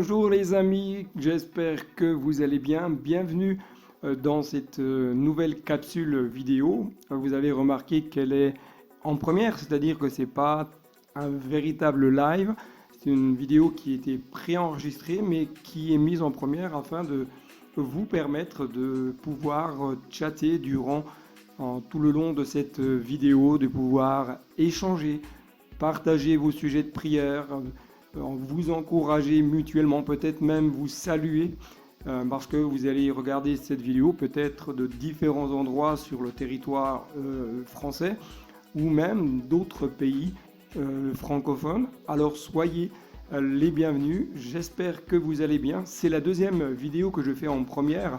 Bonjour les amis, j'espère que vous allez bien. Bienvenue dans cette nouvelle capsule vidéo. Vous avez remarqué qu'elle est en première, c'est-à-dire que ce n'est pas un véritable live. C'est une vidéo qui a été préenregistrée mais qui est mise en première afin de vous permettre de pouvoir chatter durant tout le long de cette vidéo, de pouvoir échanger, partager vos sujets de prière, vous encourager mutuellement, peut-être même vous saluer, parce que vous allez regarder cette vidéo peut-être de différents endroits sur le territoire français ou même d'autres pays francophones. Alors soyez les bienvenus, j'espère que vous allez bien. C'est la deuxième vidéo que je fais en première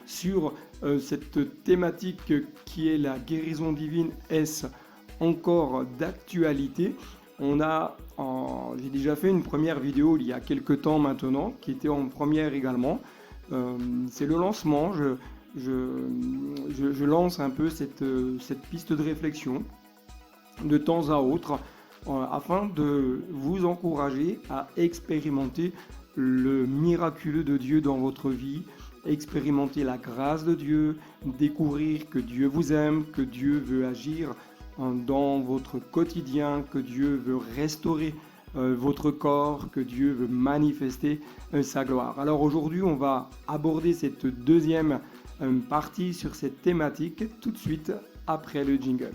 sur cette thématique qui est la guérison divine. Est-ce encore d'actualité? J'ai déjà fait une première vidéo il y a quelques temps maintenant, qui était en première également. C'est le lancement, je lance un peu cette piste de réflexion de temps à autre, afin de vous encourager à expérimenter le miraculeux de Dieu dans votre vie, expérimenter la grâce de Dieu, découvrir que Dieu vous aime, que Dieu veut agir dans votre quotidien, que Dieu veut restaurer votre corps, que Dieu veut manifester sa gloire. Alors aujourd'hui, on va aborder cette deuxième partie sur cette thématique tout de suite après le jingle.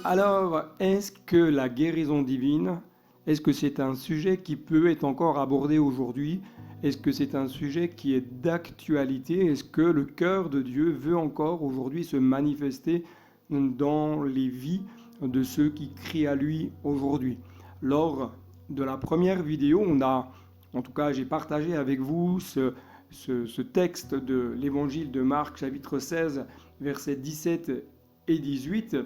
Alors, est-ce que la guérison divine, est-ce que c'est un sujet qui peut être encore abordé aujourd'hui? Est-ce que c'est un sujet qui est d'actualité? Est-ce que le cœur de Dieu veut encore aujourd'hui se manifester dans les vies de ceux qui crient à lui aujourd'hui? Lors de la première vidéo, en tout cas j'ai partagé avec vous ce texte de l'évangile de Marc chapitre 16 versets 17 et 18.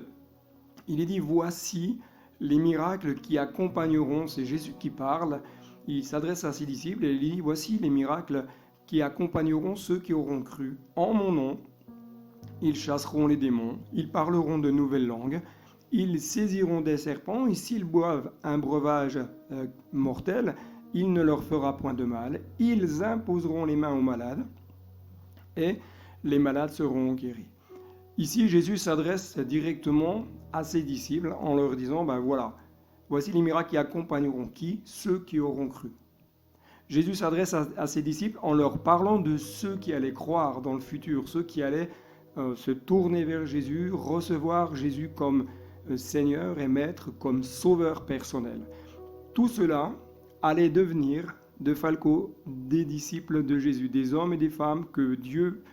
Il est dit: voici les miracles qui accompagneront, c'est Jésus qui parle, il s'adresse à ses disciples et il dit: voici les miracles qui accompagneront ceux qui auront cru. En mon nom, ils chasseront les démons, ils parleront de nouvelles langues, ils saisiront des serpents et s'ils boivent un breuvage mortel, il ne leur fera point de mal, ils imposeront les mains aux malades et les malades seront guéris. Ici, Jésus s'adresse directement à ses disciples en leur disant: voilà, voici les miracles qui accompagneront qui? Ceux qui auront cru. Jésus s'adresse à ses disciples en leur parlant de ceux qui allaient croire dans le futur, ceux qui allaient se tourner vers Jésus, recevoir Jésus comme Seigneur et Maître, comme Sauveur personnel. Tout cela allait devenir de Falco des disciples de Jésus, des hommes et des femmes que Dieu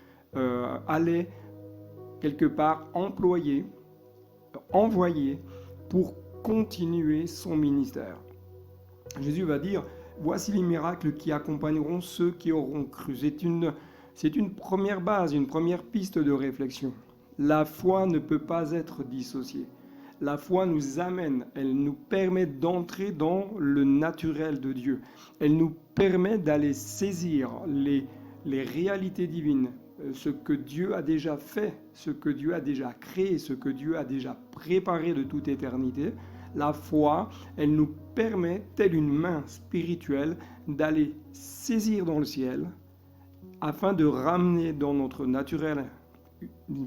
allait quelque part envoyé pour continuer son ministère. Jésus va dire: voici les miracles qui accompagneront ceux qui auront cru. C'est une première base, une première piste de réflexion. La foi ne peut pas être dissociée. La foi nous amène, elle nous permet d'entrer dans le naturel de Dieu. Elle nous permet d'aller saisir les réalités divines, ce que Dieu a déjà fait, ce que Dieu a déjà créé, ce que Dieu a déjà préparé de toute éternité. La foi, elle nous permet, telle une main spirituelle, d'aller saisir dans le ciel afin de ramener dans notre naturel,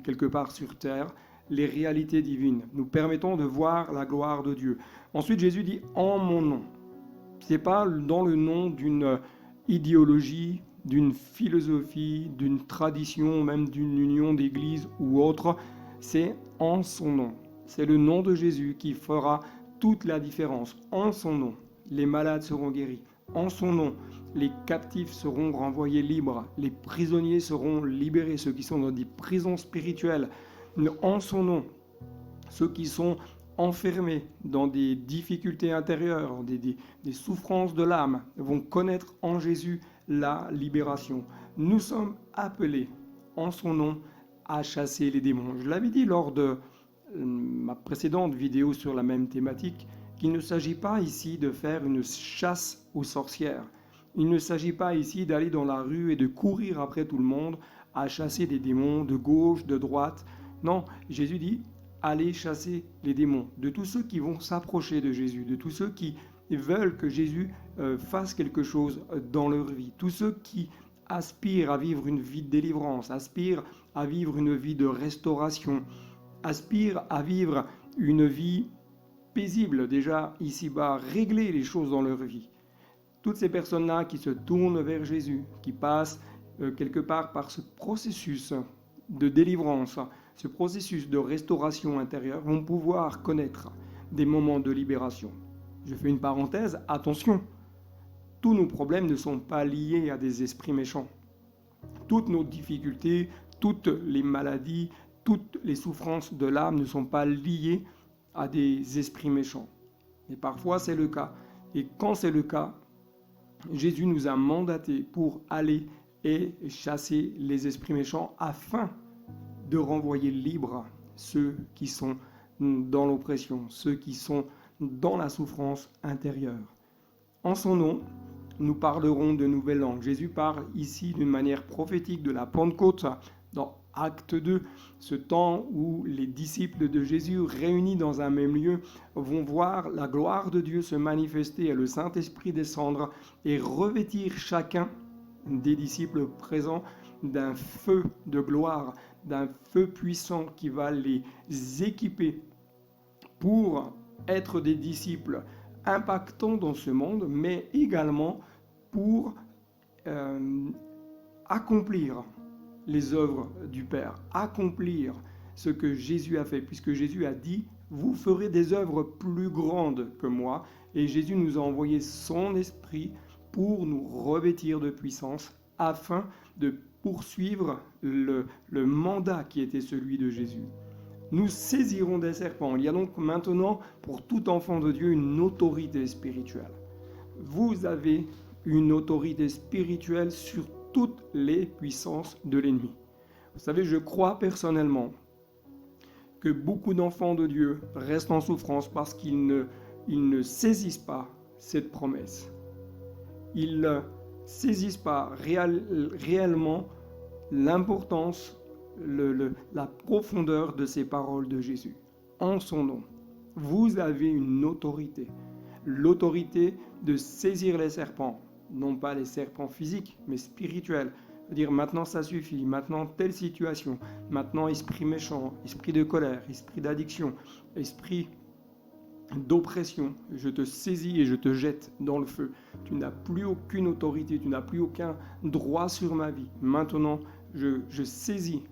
quelque part sur terre, les réalités divines, nous permettant de voir la gloire de Dieu. Ensuite, Jésus dit: en mon nom. Ce n'est pas dans le nom d'une idéologie, d'une philosophie, d'une tradition, même d'une union d'église ou autre, c'est en son nom. C'est le nom de Jésus qui fera toute la différence. En son nom, les malades seront guéris. En son nom, les captifs seront renvoyés libres. Les prisonniers seront libérés, ceux qui sont dans des prisons spirituelles. En son nom, ceux qui sont enfermés dans des difficultés intérieures, des souffrances de l'âme, vont connaître en Jésus la libération. Nous sommes appelés en son nom à chasser les démons. Je l'avais dit lors de ma précédente vidéo sur la même thématique, qu'il ne s'agit pas ici de faire une chasse aux sorcières. Il ne s'agit pas ici d'aller dans la rue et de courir après tout le monde à chasser des démons de gauche, de droite. Non, Jésus dit, allez chasser les démons, de tous ceux qui vont s'approcher de Jésus, de tous ceux qui veulent que Jésus fasse quelque chose dans leur vie, tous ceux qui aspirent à vivre une vie de délivrance, aspirent à vivre une vie de restauration, aspirent à vivre une vie paisible, déjà ici-bas, régler les choses dans leur vie. Toutes ces personnes-là qui se tournent vers Jésus, qui passent quelque part par ce processus de délivrance, ce processus de restauration intérieure, vont pouvoir connaître des moments de libération. Je fais une parenthèse, attention, tous nos problèmes ne sont pas liés à des esprits méchants. Toutes nos difficultés, toutes les maladies, toutes les souffrances de l'âme ne sont pas liées à des esprits méchants. Et parfois c'est le cas. Et quand c'est le cas, Jésus nous a mandatés pour aller et chasser les esprits méchants afin de renvoyer libres ceux qui sont dans l'oppression, ceux qui sont dans la souffrance intérieure. En son nom, nous parlerons de nouvelles langues. Jésus parle ici d'une manière prophétique de la Pentecôte dans Acte 2, ce temps où les disciples de Jésus réunis dans un même lieu vont voir la gloire de Dieu se manifester et le Saint-Esprit descendre et revêtir chacun des disciples présents d'un feu de gloire, d'un feu puissant qui va les équiper pour être des disciples impactants dans ce monde, mais également pour accomplir les œuvres du Père, accomplir ce que Jésus a fait, puisque Jésus a dit « Vous ferez des œuvres plus grandes que moi ». Et Jésus nous a envoyé son esprit pour nous revêtir de puissance afin de poursuivre le mandat qui était celui de Jésus. Nous saisirons des serpents. Il y a donc maintenant pour tout enfant de Dieu une autorité spirituelle. Vous avez une autorité spirituelle sur toutes les puissances de l'ennemi. Vous savez, je crois personnellement que beaucoup d'enfants de Dieu restent en souffrance parce qu'ils ne saisissent pas cette promesse. Ils ne saisissent pas réellement l'importance, la profondeur de ces paroles de Jésus. En son nom, vous avez une autorité. L'autorité de saisir les serpents. Non pas les serpents physiques, mais spirituels. Dire maintenant ça suffit, maintenant telle situation, maintenant esprit méchant, esprit de colère, esprit d'addiction, esprit d'oppression, je te saisis et je te jette dans le feu. Tu n'as plus aucune autorité, tu n'as plus aucun droit sur ma vie. Maintenant, je saisis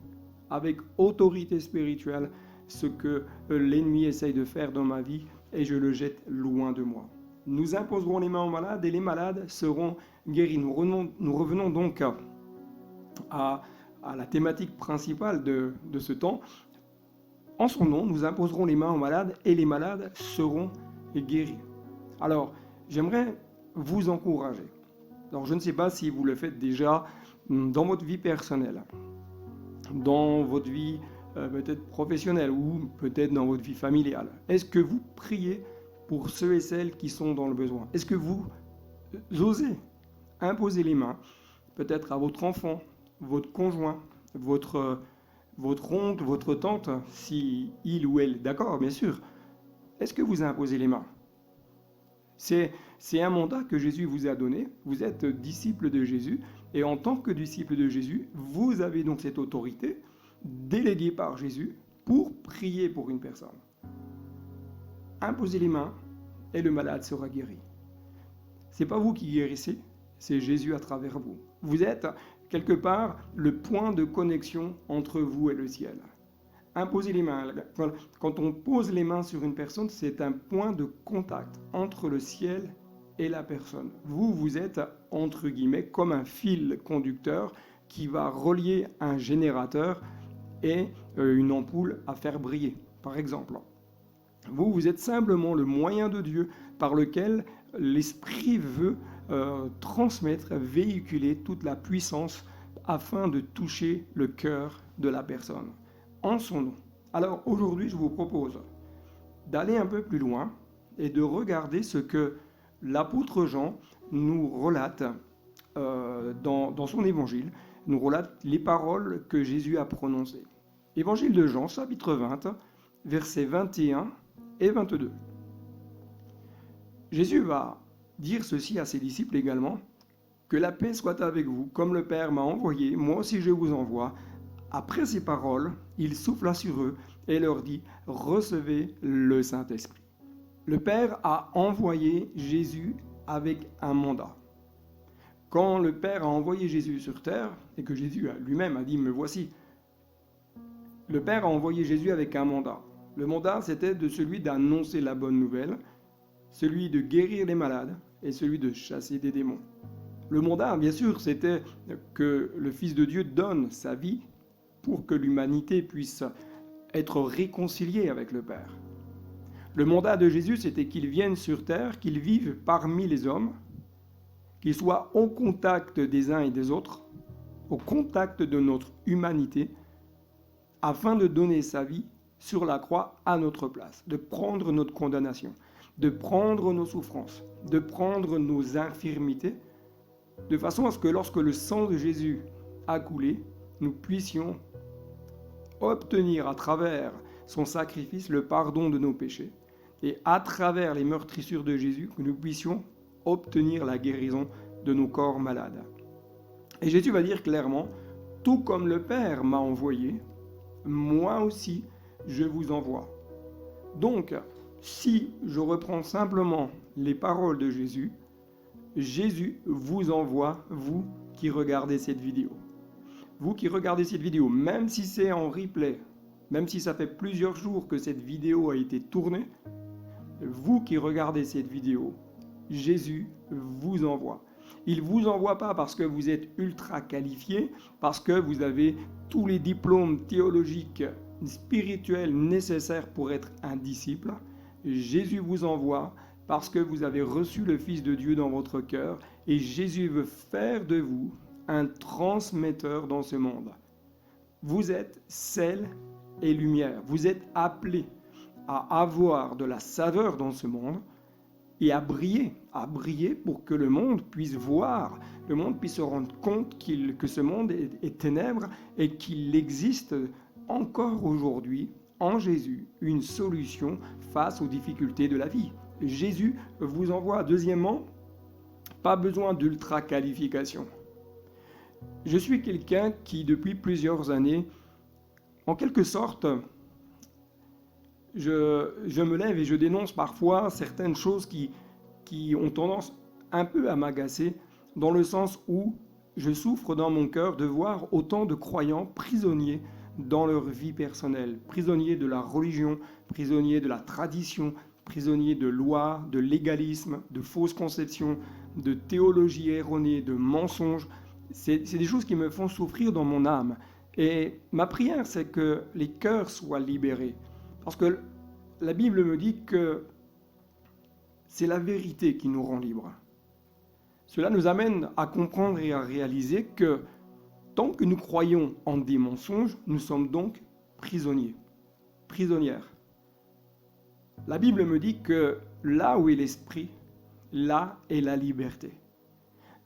avec autorité spirituelle ce que l'ennemi essaye de faire dans ma vie et je le jette loin de moi. Nous imposerons les mains aux malades et les malades seront guéris. Nous revenons donc à la thématique principale de ce temps. En son nom, nous imposerons les mains aux malades et les malades seront guéris. Alors, j'aimerais vous encourager. Alors, je ne sais pas si vous le faites déjà dans votre vie personnelle, dans votre vie peut-être professionnelle ou peut-être dans votre vie familiale. Est-ce que vous priez pour ceux et celles qui sont dans le besoin? Est-ce que vous osez imposer les mains, peut-être à votre enfant, votre conjoint, votre oncle, votre tante, si il ou elle, d'accord, bien sûr. Est-ce que vous imposez les mains? C'est un mandat que Jésus vous a donné. Vous êtes disciple de Jésus. Et en tant que disciple de Jésus, vous avez donc cette autorité déléguée par Jésus pour prier pour une personne. Imposez les mains et le malade sera guéri. Ce n'est pas vous qui guérissez, c'est Jésus à travers vous. Vous êtes quelque part le point de connexion entre vous et le ciel. Imposez les mains. Quand on pose les mains sur une personne, c'est un point de contact entre le ciel et la personne. Vous êtes, entre guillemets, comme un fil conducteur qui va relier un générateur et une ampoule à faire briller, par exemple. Vous êtes simplement le moyen de Dieu par lequel l'Esprit veut transmettre, véhiculer toute la puissance afin de toucher le cœur de la personne, en son nom. Alors aujourd'hui, je vous propose d'aller un peu plus loin et de regarder ce que l'apôtre Jean nous relate dans son évangile. nous relate les paroles que Jésus a prononcées. Évangile de Jean, chapitre 20, versets 21 et 22. Jésus va dire ceci à ses disciples également, que la paix soit avec vous, comme le Père m'a envoyé, moi aussi je vous envoie. Après ces paroles, il souffla sur eux et leur dit, recevez le Saint-Esprit. Le Père a envoyé Jésus avec un mandat. Quand le Père a envoyé Jésus sur terre, et que Jésus lui-même a dit, me voici, le Père a envoyé Jésus avec un mandat. Le mandat, c'était de celui d'annoncer la bonne nouvelle, celui de guérir les malades et celui de chasser des démons. Le mandat, bien sûr, c'était que le Fils de Dieu donne sa vie pour que l'humanité puisse être réconciliée avec le Père. Le mandat de Jésus, c'était qu'il vienne sur terre, qu'il vive parmi les hommes, qu'il soit au contact des uns et des autres, au contact de notre humanité, afin de donner sa vie sur la croix à notre place, de prendre notre condamnation, de prendre nos souffrances, de prendre nos infirmités, de façon à ce que lorsque le sang de Jésus a coulé, nous puissions obtenir à travers son sacrifice le pardon de nos péchés, et à travers les meurtrissures de Jésus, que nous puissions obtenir la guérison de nos corps malades. Et Jésus va dire clairement, tout comme le Père m'a envoyé, moi aussi je vous envoie. Donc, si je reprends simplement les paroles de Jésus, Jésus vous envoie, vous qui regardez cette vidéo. Vous qui regardez cette vidéo, même si c'est en replay, même si ça fait plusieurs jours que cette vidéo a été tournée, vous qui regardez cette vidéo, Jésus vous envoie. Il ne vous envoie pas parce que vous êtes ultra qualifié, parce que vous avez tous les diplômes théologiques, spirituels nécessaires pour être un disciple. Jésus vous envoie parce que vous avez reçu le Fils de Dieu dans votre cœur et Jésus veut faire de vous un transmetteur dans ce monde. Vous êtes sel et lumière. Vous êtes appelés à avoir de la saveur dans ce monde et à briller pour que le monde puisse voir, le monde puisse se rendre compte que ce monde est ténèbres et qu'il existe encore aujourd'hui en Jésus une solution face aux difficultés de la vie. Jésus vous envoie. Deuxièmement, pas besoin d'ultra-qualification. Je suis quelqu'un qui, depuis plusieurs années, en quelque sorte, je me lève et je dénonce parfois certaines choses qui ont tendance un peu à m'agacer, dans le sens où je souffre dans mon cœur de voir autant de croyants prisonniers dans leur vie personnelle, prisonniers de la religion, prisonniers de la tradition, prisonniers de lois, de légalisme, de fausses conceptions, de théologie erronée, de mensonges. C'est des choses qui me font souffrir dans mon âme. Et ma prière, c'est que les cœurs soient libérés. Parce que la Bible me dit que c'est la vérité qui nous rend libres. Cela nous amène à comprendre et à réaliser que tant que nous croyons en des mensonges, nous sommes donc prisonniers, prisonnières. La Bible me dit que là où est l'esprit, là est la liberté.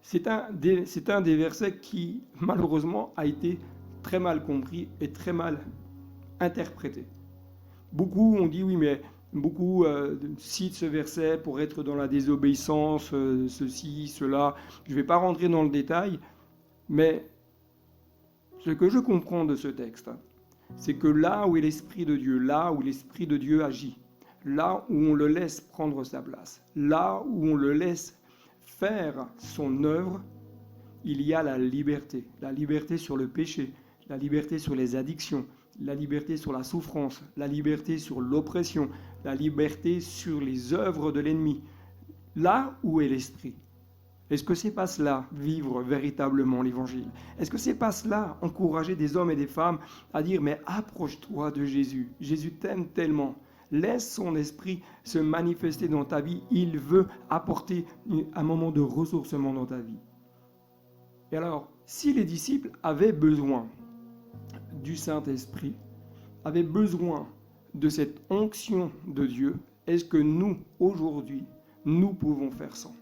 C'est un des versets qui, malheureusement, a été très mal compris et très mal interprété. Beaucoup ont dit, oui, mais beaucoup citent ce verset pour être dans la désobéissance, ceci, cela. Je ne vais pas rentrer dans le détail, mais ce que je comprends de ce texte, c'est que là où est l'Esprit de Dieu, là où l'Esprit de Dieu agit, là où on le laisse prendre sa place, là où on le laisse faire son œuvre, il y a la liberté sur le péché, la liberté sur les addictions, la liberté sur la souffrance, la liberté sur l'oppression, la liberté sur les œuvres de l'ennemi. Là où est l'Esprit. Est-ce que c'est pas cela, vivre véritablement l'Évangile? Est-ce que c'est pas cela, encourager des hommes et des femmes à dire, mais approche-toi de Jésus. Jésus t'aime tellement. Laisse son esprit se manifester dans ta vie. Il veut apporter un moment de ressourcement dans ta vie. Et alors, si les disciples avaient besoin du Saint-Esprit, avaient besoin de cette onction de Dieu, est-ce que nous, aujourd'hui, nous pouvons faire sans?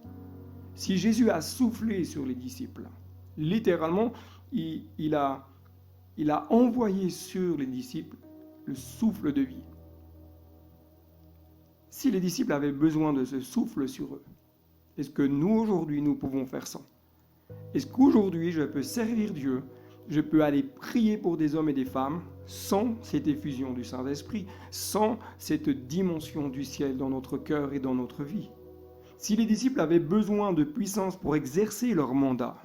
Si Jésus a soufflé sur les disciples, littéralement, il a envoyé sur les disciples le souffle de vie. Si les disciples avaient besoin de ce souffle sur eux, est-ce que nous, aujourd'hui, nous pouvons faire ça? Est-ce qu'aujourd'hui, je peux servir Dieu, je peux aller prier pour des hommes et des femmes sans cette effusion du Saint-Esprit, sans cette dimension du ciel dans notre cœur et dans notre vie? Si les disciples avaient besoin de puissance pour exercer leur mandat,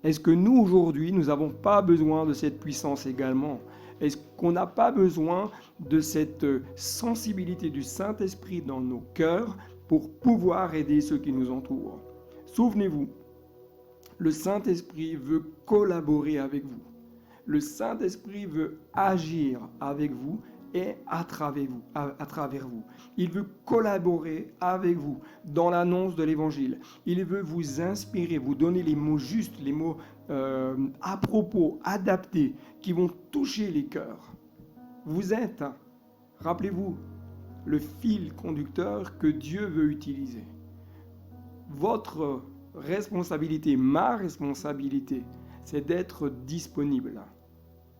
est-ce que nous, aujourd'hui, nous n'avons pas besoin de cette puissance également? Est-ce qu'on n'a pas besoin de cette sensibilité du Saint-Esprit dans nos cœurs pour pouvoir aider ceux qui nous entourent? Souvenez-vous, le Saint-Esprit veut collaborer avec vous. Le Saint-Esprit veut agir avec vous et à travers vous. Il veut collaborer avec vous dans l'annonce de l'Évangile. Il veut vous inspirer, vous donner les mots justes, les mots à propos, adaptés, qui vont toucher les cœurs. Vous êtes, rappelez-vous, le fil conducteur que Dieu veut utiliser. Votre responsabilité, ma responsabilité, c'est d'être disponible,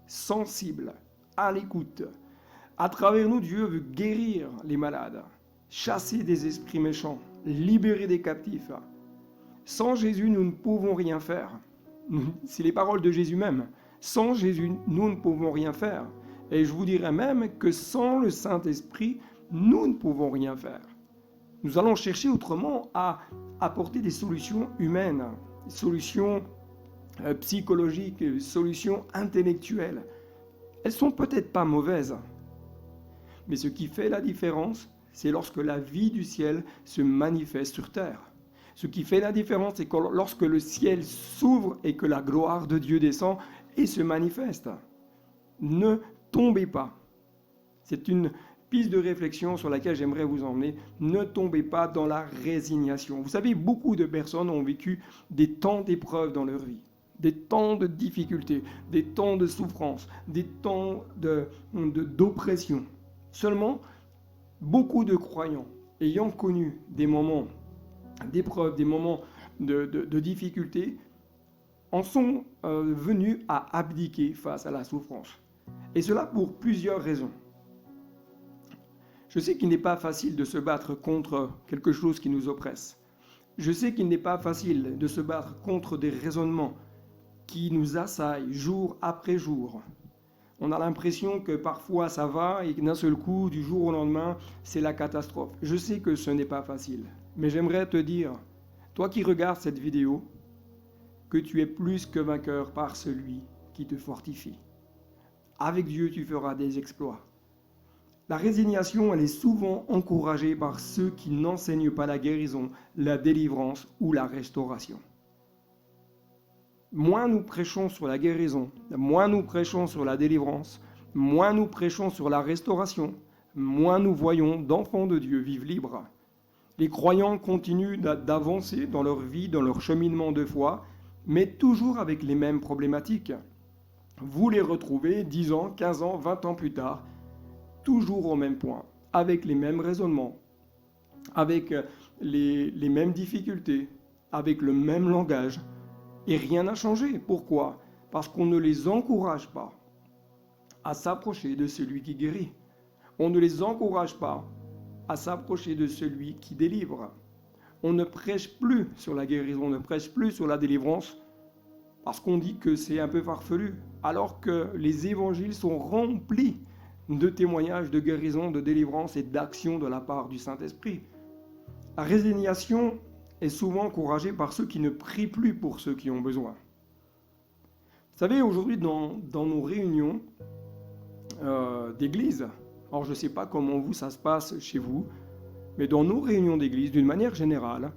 sensible, à l'écoute. À travers nous, Dieu veut guérir les malades, chasser des esprits méchants, libérer des captifs. Sans Jésus, nous ne pouvons rien faire. C'est les paroles de Jésus même. Sans Jésus, nous ne pouvons rien faire. Et je vous dirais même que sans le Saint-Esprit, nous ne pouvons rien faire. Nous allons chercher autrement à apporter des solutions humaines, des solutions psychologiques, des solutions intellectuelles. Elles sont peut-être pas mauvaises, mais ce qui fait la différence, c'est lorsque la vie du ciel se manifeste sur terre. Ce qui fait la différence, c'est lorsque le ciel s'ouvre et que la gloire de Dieu descend et se manifeste. Ne tombez pas. C'est une piste de réflexion sur laquelle j'aimerais vous emmener. Ne tombez pas dans la résignation. Vous savez, beaucoup de personnes ont vécu des temps d'épreuve dans leur vie, des temps de difficultés, des temps de souffrance, des temps d'oppression. Seulement, beaucoup de croyants, ayant connu des moments d'épreuve, des moments de difficultés, en sont venus à abdiquer face à la souffrance. Et cela pour plusieurs raisons. Je sais qu'il n'est pas facile de se battre contre quelque chose qui nous oppresse. Je sais qu'il n'est pas facile de se battre contre des raisonnements qui nous assaillent jour après jour. On a l'impression que parfois ça va et d'un seul coup, du jour au lendemain, c'est la catastrophe. Je sais que ce n'est pas facile, mais j'aimerais te dire, toi qui regardes cette vidéo, que tu es plus que vainqueur par celui qui te fortifie. Avec Dieu, tu feras des exploits. La résignation, elle est souvent encouragée par ceux qui n'enseignent pas la guérison, la délivrance ou la restauration. Moins nous prêchons sur la guérison, moins nous prêchons sur la délivrance, moins nous prêchons sur la restauration, moins nous voyons d'enfants de Dieu vivre libres. Les croyants continuent d'avancer dans leur vie, dans leur cheminement de foi, mais toujours avec les mêmes problématiques. Vous les retrouvez 10 ans, 15 ans, 20 ans plus tard, toujours au même point, avec les mêmes raisonnements, avec les mêmes difficultés, avec le même langage. Et rien n'a changé. Pourquoi? Parce qu'on ne les encourage pas à s'approcher de celui qui guérit. On ne les encourage pas à s'approcher de celui qui délivre. On ne prêche plus sur la guérison, on ne prêche plus sur la délivrance parce qu'on dit que c'est un peu farfelu, alors que les évangiles sont remplis de témoignages de guérison, de délivrance et d'action de la part du Saint-Esprit. La résignation est souvent encouragée par ceux qui ne prient plus pour ceux qui ont besoin. Vous savez, aujourd'hui, dans nos réunions d'église, alors je ne sais pas comment ça se passe chez vous, mais dans nos réunions d'église, d'une manière générale,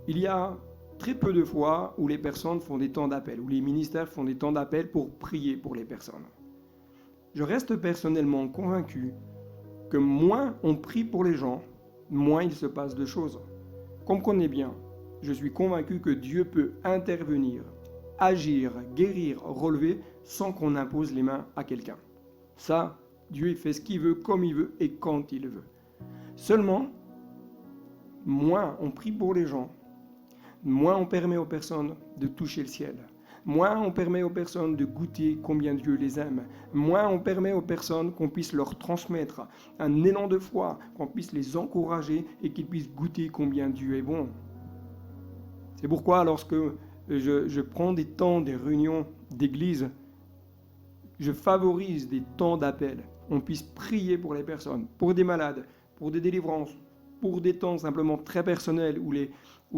il y a très peu de fois où les personnes font des temps d'appel, où les ministères font des temps d'appel pour prier pour les personnes. Je reste personnellement convaincu que moins on prie pour les gens, moins il se passe de choses. Comprenez bien, je suis convaincu que Dieu peut intervenir, agir, guérir, relever, sans qu'on impose les mains à quelqu'un. Ça, Dieu il fait ce qu'il veut, comme il veut et quand il veut. Seulement, moins on prie pour les gens, moins on permet aux personnes de toucher le ciel, moins on permet aux personnes de goûter combien Dieu les aime, moins on permet aux personnes qu'on puisse leur transmettre un élan de foi, qu'on puisse les encourager et qu'ils puissent goûter combien Dieu est bon. C'est pourquoi lorsque je prends des temps, des réunions d'église, je favorise des temps d'appel. On puisse prier pour les personnes, pour des malades, pour des délivrances, pour des temps simplement très personnels où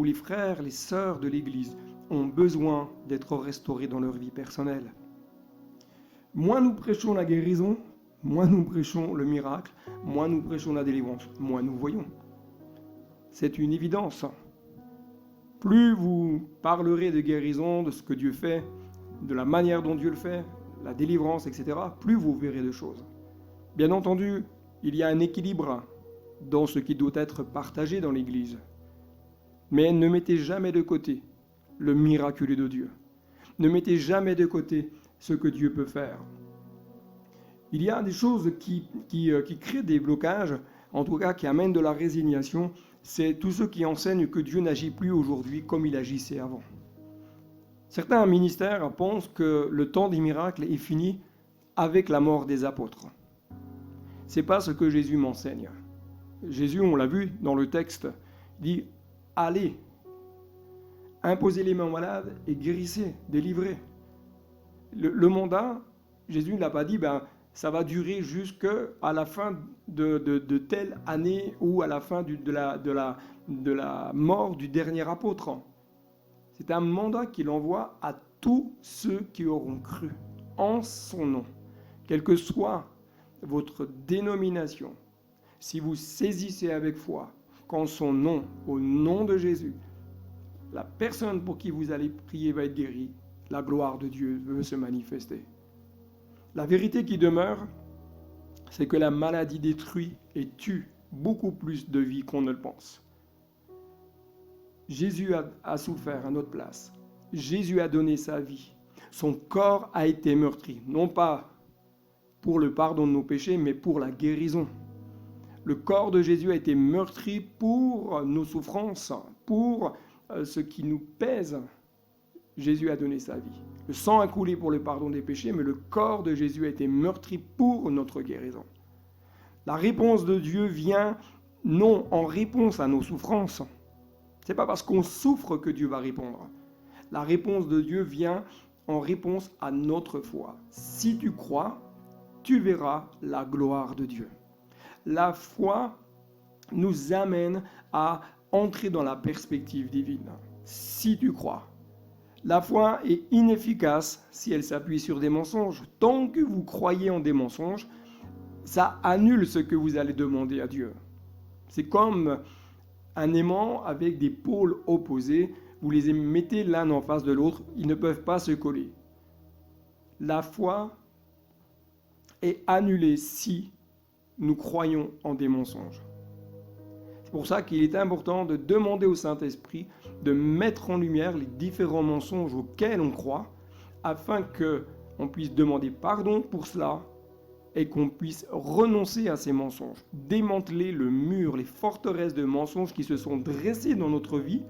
les frères, les sœurs de l'église ont besoin d'être restaurés dans leur vie personnelle. Moins nous prêchons la guérison, moins nous prêchons le miracle, moins nous prêchons la délivrance, moins nous voyons. C'est une évidence. Plus vous parlerez de guérison, de ce que Dieu fait, de la manière dont Dieu le fait, la délivrance, etc., plus vous verrez de choses. Bien entendu, il y a un équilibre dans ce qui doit être partagé dans l'Église. Mais ne mettez jamais de côté le miraculeux de Dieu. Ne mettez jamais de côté ce que Dieu peut faire. Il y a des choses qui créent des blocages, en tout cas qui amènent de la résignation. C'est tous ceux qui enseignent que Dieu n'agit plus aujourd'hui comme il agissait avant. Certains ministères pensent que le temps des miracles est fini avec la mort des apôtres. Ce n'est pas ce que Jésus m'enseigne. Jésus, on l'a vu dans le texte, dit « Allez, imposez les mains aux malades et guérissez, délivrez ». Le mandat, Jésus ne l'a pas dit ça va durer jusqu'à la fin de telle année ou à la fin de la mort du dernier apôtre. C'est un mandat qu'il envoie à tous ceux qui auront cru en son nom, quelle que soit votre dénomination. Si vous saisissez avec foi qu'en son nom, au nom de Jésus, la personne pour qui vous allez prier va être guérie, la gloire de Dieu veut se manifester. La vérité qui demeure, c'est que la maladie détruit et tue beaucoup plus de vies qu'on ne le pense. Jésus a souffert à notre place. Jésus a donné sa vie. Son corps a été meurtri, non pas pour le pardon de nos péchés, mais pour la guérison. Le corps de Jésus a été meurtri pour nos souffrances, pour ce qui nous pèse. Jésus a donné sa vie. Le sang a coulé pour le pardon des péchés, mais le corps de Jésus a été meurtri pour notre guérison. La réponse de Dieu vient non en réponse à nos souffrances. Ce n'est pas parce qu'on souffre que Dieu va répondre. La réponse de Dieu vient en réponse à notre foi. Si tu crois, tu verras la gloire de Dieu. La foi nous amène à entrer dans la perspective divine. Si tu crois. La foi est inefficace si elle s'appuie sur des mensonges. Tant que vous croyez en des mensonges, ça annule ce que vous allez demander à Dieu. C'est comme un aimant avec des pôles opposés. Vous les mettez l'un en face de l'autre, ils ne peuvent pas se coller. La foi est annulée si nous croyons en des mensonges. C'est pour ça qu'il est important de demander au Saint-Esprit de mettre en lumière les différents mensonges auxquels on croit, afin qu'on puisse demander pardon pour cela et qu'on puisse renoncer à ces mensonges, démanteler le mur, les forteresses de mensonges qui se sont dressées dans notre vie,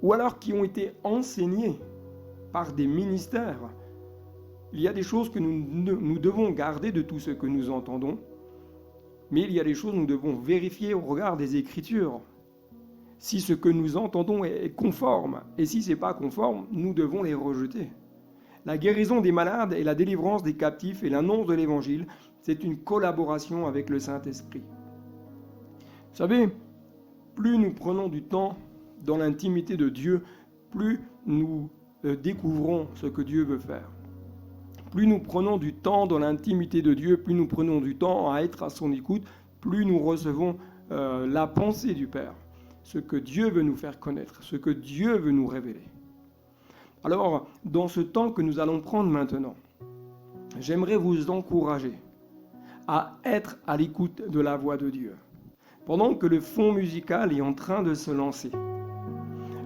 ou alors qui ont été enseignés par des ministères. Il y a des choses que nous devons garder de tout ce que nous entendons, mais il y a des choses que nous devons vérifier au regard des Écritures. Si ce que nous entendons est conforme, et si ce n'est pas conforme, nous devons les rejeter. La guérison des malades et la délivrance des captifs et l'annonce de l'Évangile, c'est une collaboration avec le Saint-Esprit. Vous savez, plus nous prenons du temps dans l'intimité de Dieu, plus nous découvrons ce que Dieu veut faire. Plus nous prenons du temps dans l'intimité de Dieu, plus nous prenons du temps à être à son écoute, plus nous recevons la pensée du Père, ce que Dieu veut nous faire connaître, ce que Dieu veut nous révéler. Alors, dans ce temps que nous allons prendre maintenant, j'aimerais vous encourager à être à l'écoute de la voix de Dieu. Pendant que le fond musical est en train de se lancer,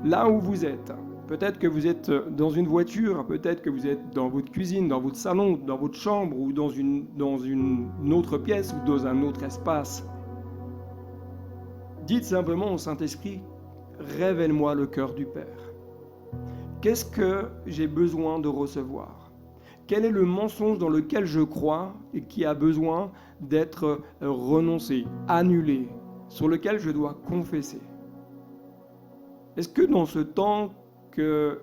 là où vous êtes, peut-être que vous êtes dans une voiture, peut-être que vous êtes dans votre cuisine, dans votre salon, dans votre chambre ou dans une autre pièce ou dans un autre espace. Dites simplement au Saint-Esprit, révèle-moi le cœur du Père. Qu'est-ce que j'ai besoin de recevoir? Quel est le mensonge dans lequel je crois et qui a besoin d'être renoncé, annulé, sur lequel je dois confesser? Est-ce que dans ce temps que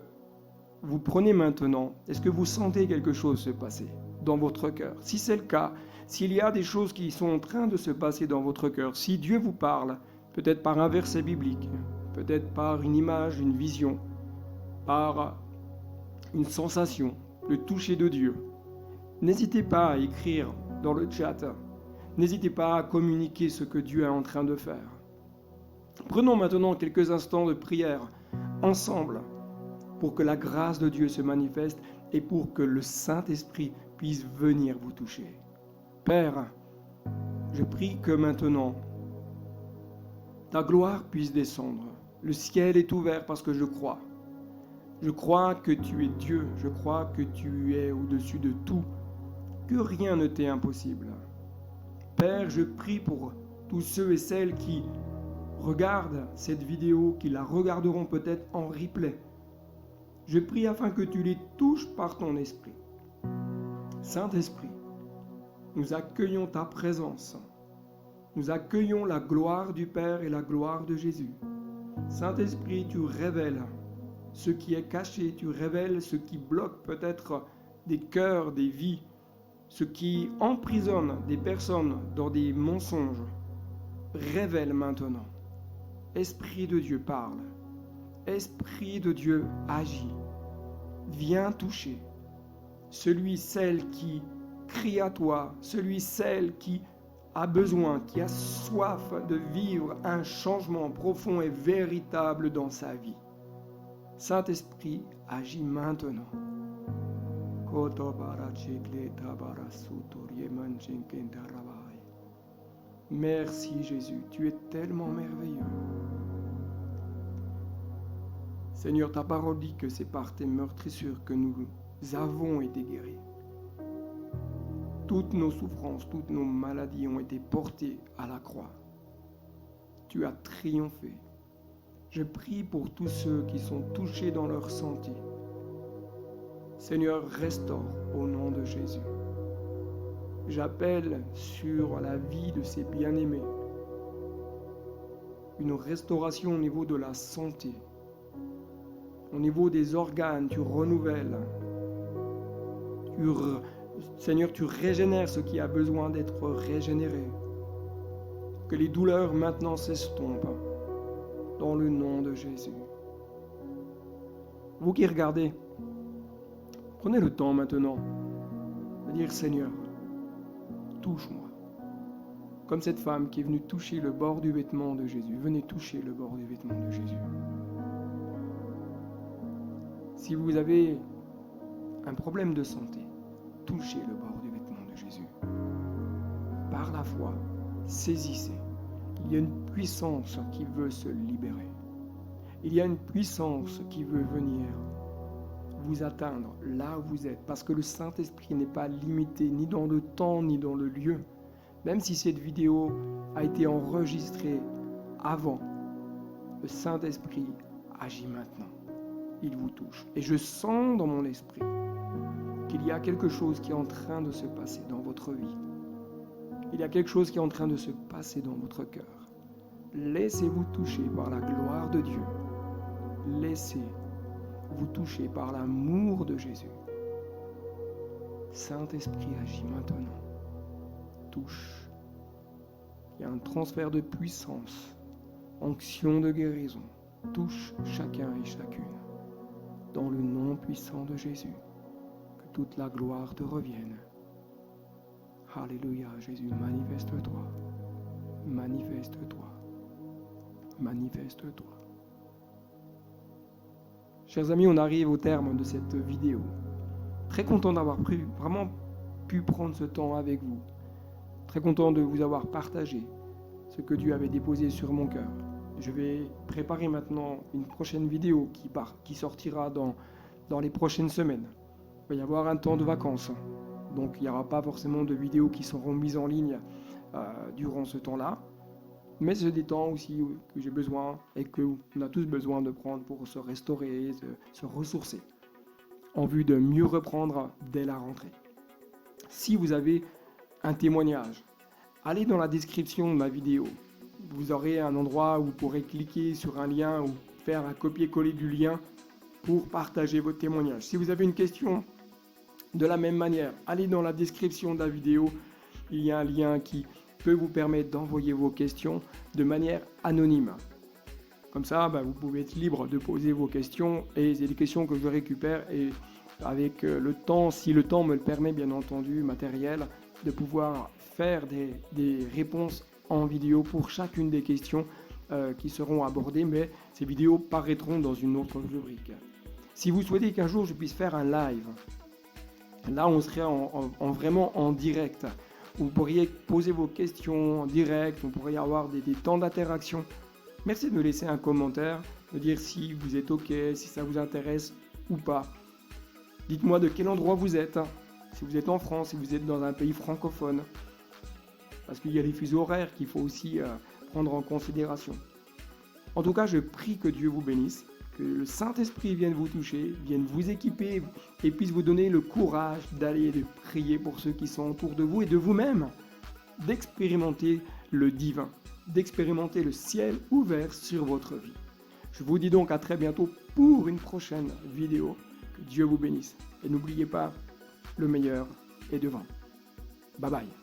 vous prenez maintenant, est-ce que vous sentez quelque chose se passer dans votre cœur? Si c'est le cas, s'il y a des choses qui sont en train de se passer dans votre cœur, si Dieu vous parle, peut-être par un verset biblique, peut-être par une image, une vision, par une sensation, le toucher de Dieu, n'hésitez pas à écrire dans le chat, n'hésitez pas à communiquer ce que Dieu est en train de faire. Prenons maintenant quelques instants de prière ensemble pour que la grâce de Dieu se manifeste et pour que le Saint-Esprit puisse venir vous toucher. Père, je prie que maintenant, ta gloire puisse descendre. Le ciel est ouvert parce que je crois. Je crois que tu es Dieu, je crois que tu es au-dessus de tout, que rien ne t'est impossible. Père, je prie pour tous ceux et celles qui regardent cette vidéo, qui la regarderont peut-être en replay. Je prie afin que tu les touches par ton esprit. Saint-Esprit, nous accueillons ta présence. Nous accueillons la gloire du Père et la gloire de Jésus. Saint-Esprit, tu révèles ce qui est caché, tu révèles ce qui bloque peut-être des cœurs, des vies, ce qui emprisonne des personnes dans des mensonges. Révèle maintenant. Esprit de Dieu parle. Esprit de Dieu agit. Viens toucher. Celui, celle qui crie à toi, celui, celle qui a besoin, qui a soif de vivre un changement profond et véritable dans sa vie. Saint-Esprit, agis maintenant. Merci Jésus, tu es tellement merveilleux. Seigneur, ta parole dit que c'est par tes meurtrissures que nous avons été guéris. Toutes nos souffrances, toutes nos maladies ont été portées à la croix. Tu as triomphé. Je prie pour tous ceux qui sont touchés dans leur santé. Seigneur, restaure au nom de Jésus. J'appelle sur la vie de ces bien-aimés une restauration au niveau de la santé. Au niveau des organes, tu renouvelles. Seigneur, tu régénères ce qui a besoin d'être régénéré. Que les douleurs maintenant s'estompent dans le nom de Jésus. Vous qui regardez, prenez le temps maintenant de dire Seigneur, touche-moi. Comme cette femme qui est venue toucher le bord du vêtement de Jésus. Venez toucher le bord du vêtement de Jésus. Si vous avez un problème de santé, touchez le bord du vêtement de Jésus. Par la foi, saisissez. Il y a une puissance qui veut se libérer. Il y a une puissance qui veut venir vous atteindre là où vous êtes. Parce que le Saint-Esprit n'est pas limité ni dans le temps ni dans le lieu. Même si cette vidéo a été enregistrée avant, le Saint-Esprit agit maintenant. Il vous touche. Et je sens dans mon esprit qu'il y a quelque chose qui est en train de se passer dans votre vie. Il y a quelque chose qui est en train de se passer dans votre cœur. Laissez-vous toucher par la gloire de Dieu. Laissez-vous toucher par l'amour de Jésus. Saint-Esprit agit maintenant. Touche. Il y a un transfert de puissance, onction de guérison. Touche chacun et chacune. Dans le nom puissant de Jésus, que toute la gloire te revienne. Alléluia, Jésus, manifeste-toi. Manifeste-toi. Manifeste-toi. Chers amis, on arrive au terme de cette vidéo. Très content d'avoir vraiment pu prendre ce temps avec vous. Très content de vous avoir partagé ce que Dieu avait déposé sur mon cœur. Je vais préparer maintenant une prochaine vidéo qui sortira dans les prochaines semaines. Il va y avoir un temps de vacances. Donc il n'y aura pas forcément de vidéos qui seront mises en ligne durant ce temps-là. Mais c'est des temps aussi que j'ai besoin et qu'on a tous besoin de prendre pour se restaurer, se ressourcer, en vue de mieux reprendre dès la rentrée. Si vous avez un témoignage, allez dans la description de ma vidéo. Vous aurez un endroit où vous pourrez cliquer sur un lien ou faire un copier-coller du lien pour partager votre témoignage. Si vous avez une question, de la même manière, allez dans la description de la vidéo. Il y a un lien qui peut vous permettre d'envoyer vos questions de manière anonyme. Comme ça, vous pouvez être libre de poser vos questions et c'est des questions que je récupère et avec le temps, si le temps me le permet bien entendu, matériel, de pouvoir faire des réponses en vidéo pour chacune des questions qui seront abordées, mais ces vidéos paraîtront dans une autre rubrique. Si vous souhaitez qu'un jour je puisse faire un live, là on serait vraiment en direct. Vous pourriez poser vos questions en direct, on pourrait y avoir des temps d'interaction. Merci de me laisser un commentaire, de dire si vous êtes OK, si ça vous intéresse ou pas. Dites-moi de quel endroit vous êtes, si vous êtes en France, si vous êtes dans un pays francophone. Parce qu'il y a les fuseaux horaires qu'il faut aussi prendre en considération. En tout cas, je prie que Dieu vous bénisse, que le Saint-Esprit vienne vous toucher, vienne vous équiper et puisse vous donner le courage d'aller et de prier pour ceux qui sont autour de vous et de vous-même, d'expérimenter le divin, d'expérimenter le ciel ouvert sur votre vie. Je vous dis donc à très bientôt pour une prochaine vidéo. Que Dieu vous bénisse. Et n'oubliez pas, le meilleur est devant. Bye bye.